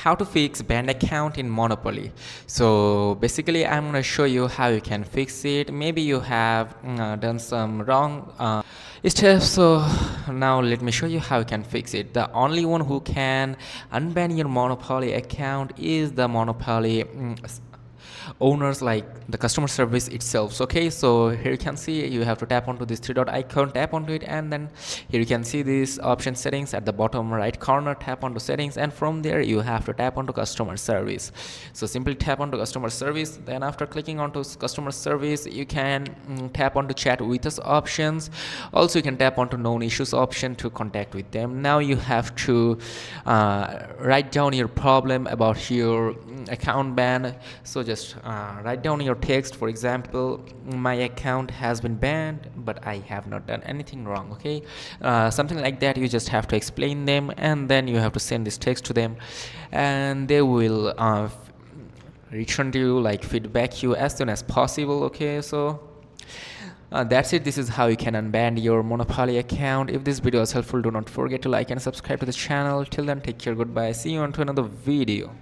how to fix banned account in Monopoly. So basically I'm going to show you how you can fix it. Maybe you have done some wrong steps, so now let me show you how you can fix it. The only one who can unban your Monopoly account is the Monopoly owners, like the customer service itself. Okay, so here you can see you have to tap onto this three dot icon, tap onto it, and then here you can see this option settings at the bottom right corner. Tap onto settings, and from there you have to tap onto customer service. So simply tap onto customer service, then after clicking onto customer service you can tap onto chat with us options. Also you can tap onto known issues option to contact with them. Now you have to write down your problem about your account ban. So just write down your text. For example, my account has been banned but I have not done anything wrong. Okay, something like that. You just have to explain them, and then you have to send this text to them, and they will return to you, like feedback you as soon as possible. Okay, so that's it. This is how you can unban your Monopoly account. If this video was helpful, do not forget to like and subscribe to the channel. Till then, take care, goodbye, see you on to another video.